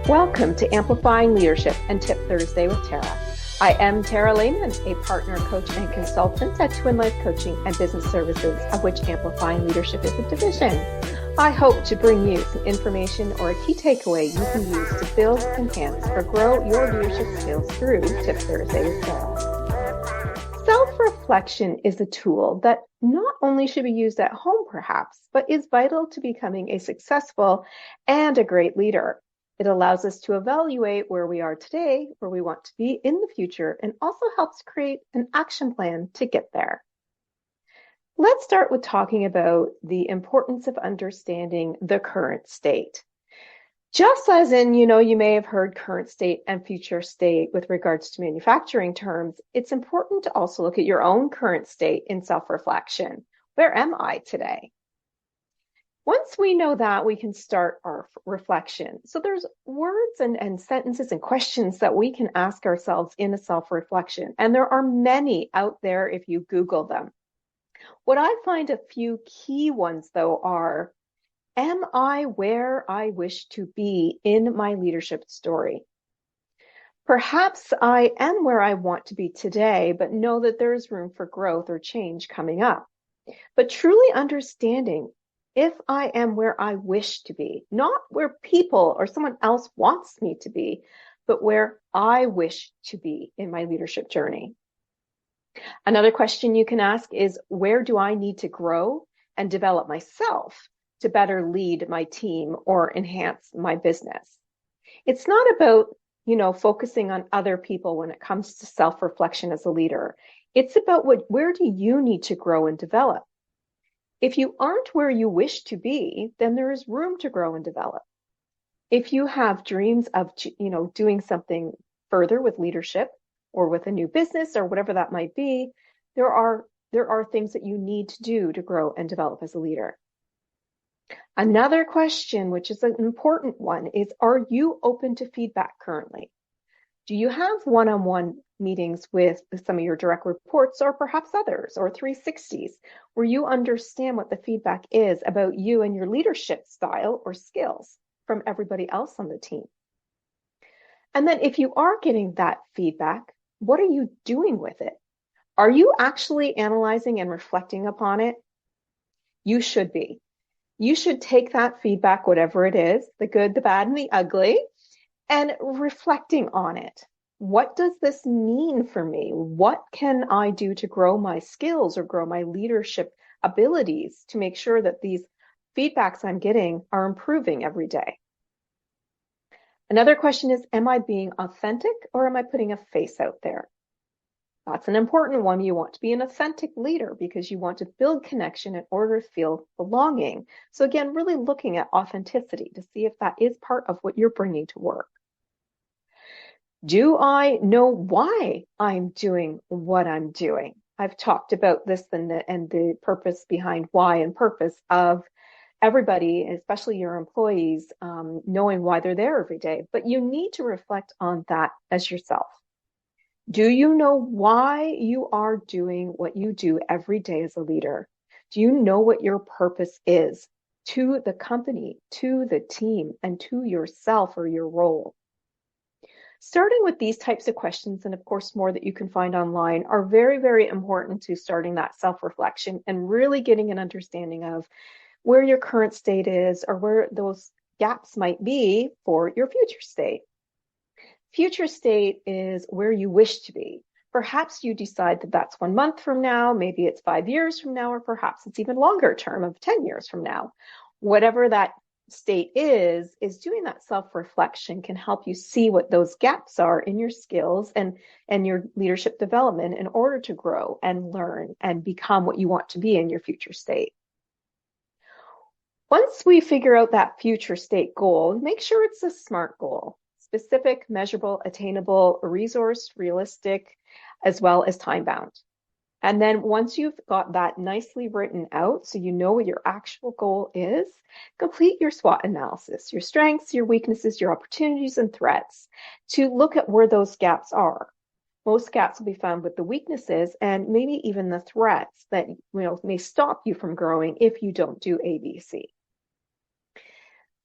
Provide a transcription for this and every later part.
Welcome to Amplifying Leadership and Tip Thursday with Tara. I am Tara Lehman, a partner, coach, and consultant at Twin Life Coaching and Business Services, of which Amplifying Leadership is a division. I hope to bring you some information or a key takeaway you can use to build, enhance, or grow your leadership skills through Tip Thursday with Tara. Self-reflection is a tool that not only should be used at home, perhaps, but is vital to becoming a successful and a great leader. It allows us to evaluate where we are today, where we want to be in the future, and also helps create an action plan to get there. Let's start with talking about the importance of understanding the current state. Just as in, you may have heard current state and future state with regards to manufacturing terms, it's important to also look at your own current state in self-reflection. Where am I today? Once we know that, we can start our reflection. So there's words and sentences and questions that we can ask ourselves in a self-reflection. And there are many out there if you Google them. What I find a few key ones, though, are, am I where I wish to be in my leadership story? Perhaps I am where I want to be today, but know that there is room for growth or change coming up. But truly understanding if I am where I wish to be, not where people or someone else wants me to be, but where I wish to be in my leadership journey. Another question you can ask is, where do I need to grow and develop myself to better lead my team or enhance my business? It's not about, focusing on other people when it comes to self-reflection as a leader. It's about where do you need to grow and develop? If you aren't where you wish to be, then there is room to grow and develop. If you have dreams of, doing something further with leadership or with a new business or whatever that might be, there are things that you need to do to grow and develop as a leader. Another question, which is an important one, is, are you open to feedback currently? Do you have one-on-one meetings with some of your direct reports or perhaps others, or 360s, where you understand what the feedback is about you and your leadership style or skills from everybody else on the team? And then if you are getting that feedback, what are you doing with it? Are you actually analyzing and reflecting upon it? You should be. You should take that feedback, whatever it is, the good, the bad, and the ugly, and reflecting on it. What does this mean for me? What can I do to grow my skills or grow my leadership abilities to make sure that these feedbacks I'm getting are improving every day? Another question is, am I being authentic or am I putting a face out there? That's an important one. You want to be an authentic leader because you want to build connection in order to feel belonging. So again, really looking at authenticity to see if that is part of what you're bringing to work. Do I know why I'm doing what I'm doing? I've talked about this and the purpose behind why and purpose of everybody, especially your employees, knowing why they're there every day. But you need to reflect on that as yourself. Do you know why you are doing what you do every day as a leader? Do you know what your purpose is to the company, to the team, and to yourself or your role? Starting with these types of questions, and of course more that you can find online, are very, very important to starting that self-reflection and really getting an understanding of where your current state is or where those gaps might be for your future state. Future state is where you wish to be. Perhaps you decide that that's 1 month from now, maybe it's 5 years from now, or perhaps it's even longer term of 10 years from now. Whatever that state is doing that self-reflection can help you see what those gaps are in your skills and your leadership development in order to grow and learn and become what you want to be in your future state. Once we figure out that future state goal, make sure it's a SMART goal: specific, measurable, attainable, resource, realistic, as well as time-bound. And then once you've got that nicely written out, so you know what your actual goal is, complete your SWOT analysis, your strengths, your weaknesses, your opportunities and threats, to look at where those gaps are. Most gaps will be found with the weaknesses and maybe even the threats that may stop you from growing if you don't do A, B, C.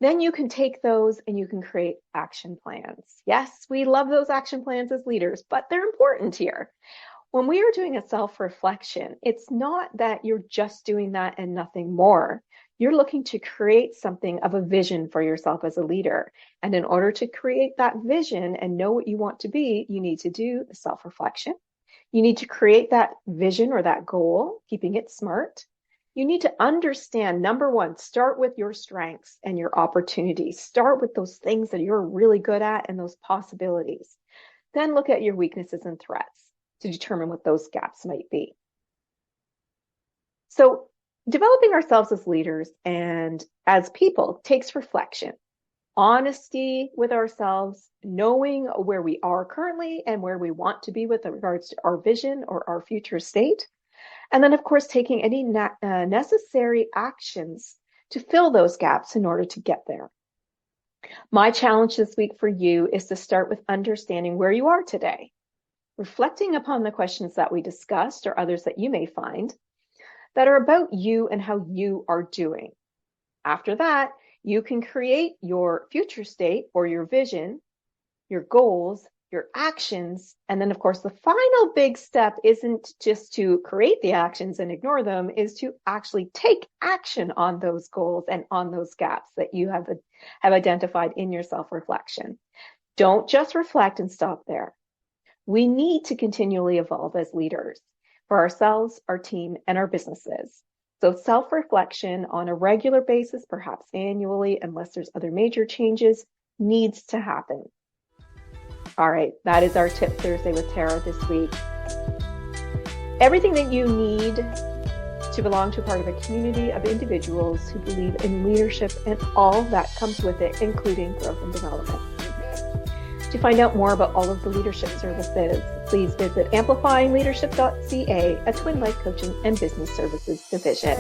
Then you can take those and you can create action plans. Yes, we love those action plans as leaders, but they're important here. When we are doing a self-reflection, it's not that you're just doing that and nothing more. You're looking to create something of a vision for yourself as a leader. And in order to create that vision and know what you want to be, you need to do a self-reflection. You need to create that vision or that goal, keeping it SMART. You need to understand, number one, start with your strengths and your opportunities. Start with those things that you're really good at and those possibilities. Then look at your weaknesses and threats to determine what those gaps might be. So developing ourselves as leaders and as people takes reflection, honesty with ourselves, knowing where we are currently and where we want to be with regards to our vision or our future state. And then, of course, taking any necessary actions to fill those gaps in order to get there. My challenge this week for you is to start with understanding where you are today, reflecting upon the questions that we discussed or others that you may find that are about you and how you are doing. After that, you can create your future state or your vision, your goals, your actions. And then, of course, the final big step isn't just to create the actions and ignore them, is to actually take action on those goals and on those gaps that you have identified in your self-reflection. Don't just reflect and stop there. We need to continually evolve as leaders for ourselves, our team, and our businesses. So self-reflection on a regular basis, perhaps annually, unless there's other major changes, needs to happen. All right, that is our Tip Thursday with Tara this week. Everything that you need to belong to a part of a community of individuals who believe in leadership and all that comes with it, including growth and development. To find out more about all of the leadership services, please visit amplifyingleadership.ca, a Twin Life Coaching and Business Services division.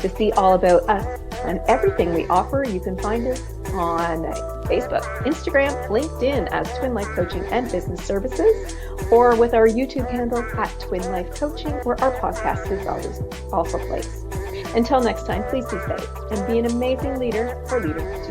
To see all about us and everything we offer, you can find us on Facebook, Instagram, LinkedIn as Twin Life Coaching and Business Services, or with our YouTube handle at Twin Life Coaching, where our podcast is also placed. Until next time, please be safe and be an amazing leader for leaders